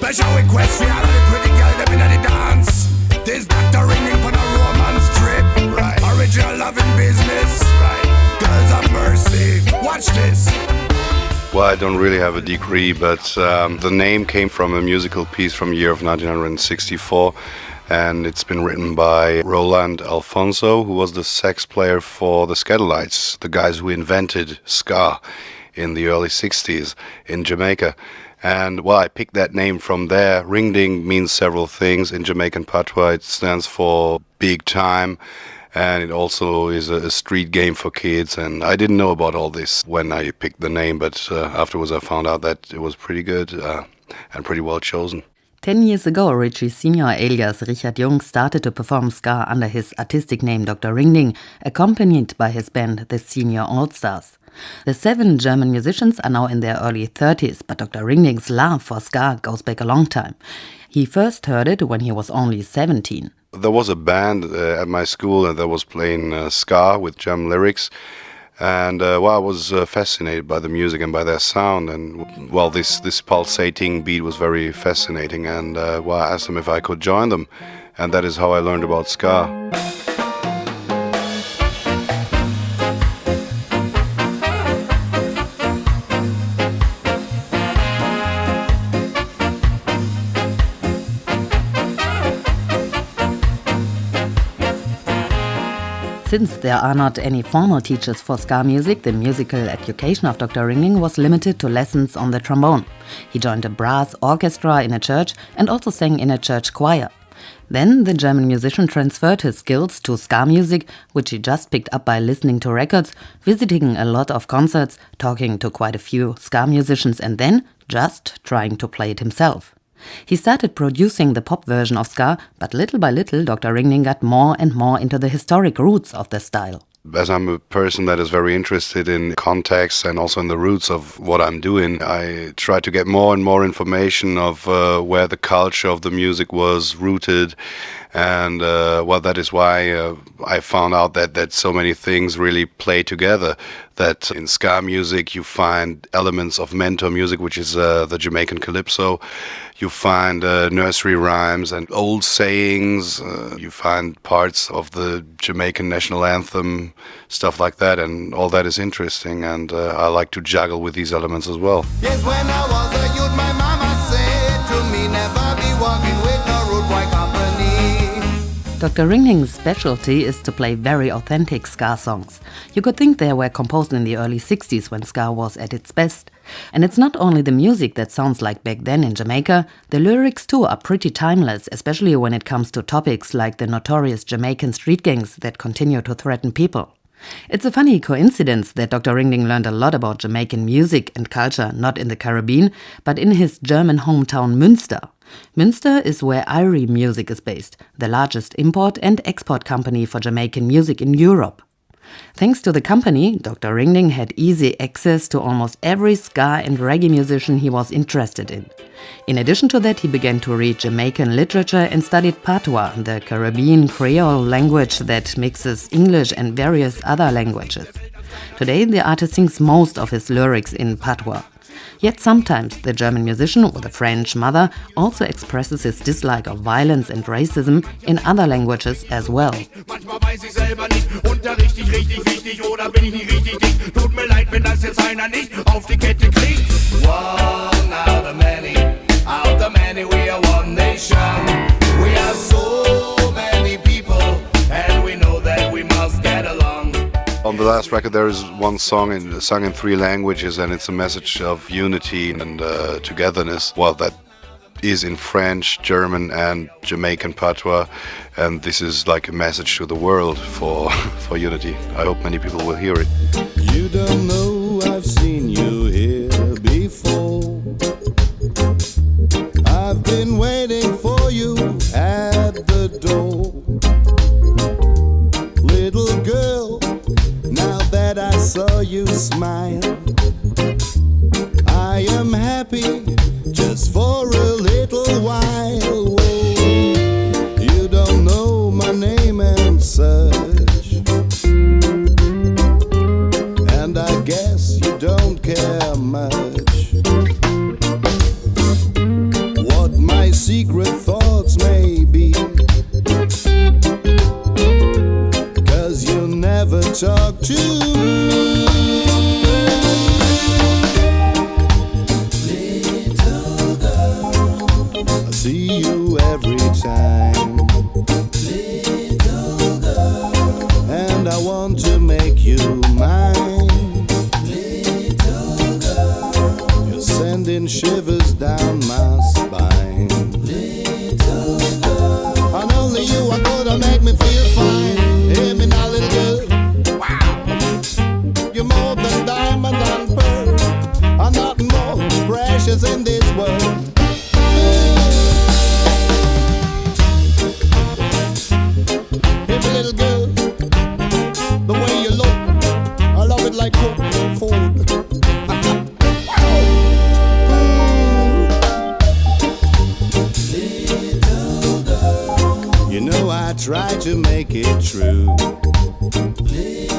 Special request for all of the pretty girls them inna the dance. This doctor ringing for a romance trip. Right. Original loving business. Right. Girls of mercy. Watch this. Well, I don't really have a degree, but the name came from a musical piece from the year of 1964, and it's been written by Roland Alfonso, who was the sax player for the Skatalites, the guys who invented ska in the early 60s in Jamaica. And, well, I picked that name from there. Ring-ding means several things. In Jamaican patois, it stands for big time. And it also is a street game for kids. And I didn't know about all this when I picked the name, but afterwards I found out that it was pretty good and pretty well chosen. 10 years ago, Richie's senior alias Richard Jung started to perform ska under his artistic name Dr. Ring-ding, accompanied by his band the Senior Allstars. The 7 German musicians are now in their early 30s, but Dr. Ring-ding's love for ska goes back a long time. He first heard it when he was only 17. There was a band at my school that was playing ska with German lyrics. And I was fascinated by the music and by their sound. And well, this pulsating beat was very fascinating. And I asked them if I could join them. And that is how I learned about ska. Since there are not any formal teachers for ska music, the musical education of Dr. Ring-ding was limited to lessons on the trombone. He joined a brass orchestra in a church and also sang in a church choir. Then the German musician transferred his skills to ska music, which he just picked up by listening to records, visiting a lot of concerts, talking to quite a few ska musicians, and then just trying to play it himself. He started producing the pop version of ska, but little by little Dr. Ring-ding got more and more into the historic roots of the style. As I'm a person that is very interested in context and also in the roots of what I'm doing, I try to get more and more information of where the culture of the music was rooted. And that is why I found out that so many things really play together. That in ska music you find elements of mento music, which is the Jamaican calypso. You find nursery rhymes and old sayings. You find parts of the Jamaican national anthem, stuff like that. And all that is interesting. And I like to juggle with these elements as well. Yes, when I was a youth, my mama said to me, never be walking with no rude boy company. Dr. Ring-ding's specialty is to play very authentic ska songs. You could think they were composed in the early 60s when ska was at its best. And it's not only the music that sounds like back then in Jamaica, the lyrics too are pretty timeless, especially when it comes to topics like the notorious Jamaican street gangs that continue to threaten people. It's a funny coincidence that Dr. Ring-ding learned a lot about Jamaican music and culture not in the Caribbean, but in his German hometown Münster. Münster is where Irie Music is based, the largest import and export company for Jamaican music in Europe. Thanks to the company, Dr. Ring-ding had easy access to almost every ska and reggae musician he was interested in. In addition to that, he began to read Jamaican literature and studied patois, the Caribbean Creole language that mixes English and various other languages. Today, the artist sings most of his lyrics in patois. Yet sometimes the German musician with a French mother also expresses his dislike of violence and racism in other languages as well. Manchmal weiß ich selber nicht, unterrichtig richtig wichtig oder bin ich nicht richtig dick. Tut mir leid, wenn das jetzt einer nicht auf die Kette kriegt. One out of many, we are one nation. We are so many people, and we know that we must get along. On the last record there is one song sung in 3 languages, and it's a message of unity and togetherness. Well, that is in French, German and Jamaican patois, and this is like a message to the world for unity. I hope many people will hear it. You don't know I've seen you here before. I've been waiting for you at the door. Little girl, now that I saw you smile, I am happy just for a little while. Whoa, you don't know my name and such, and I guess you don't care much. What sending shivers down my spine. Little girl, and only you are gonna make me feel fine. Hear me now, little girl. Wow. You're more than diamond and pearl, and nothing more precious in this world. Hear me, little girl. The way you look, I love it like cooked food. Little girl, you know I try to make it true. Little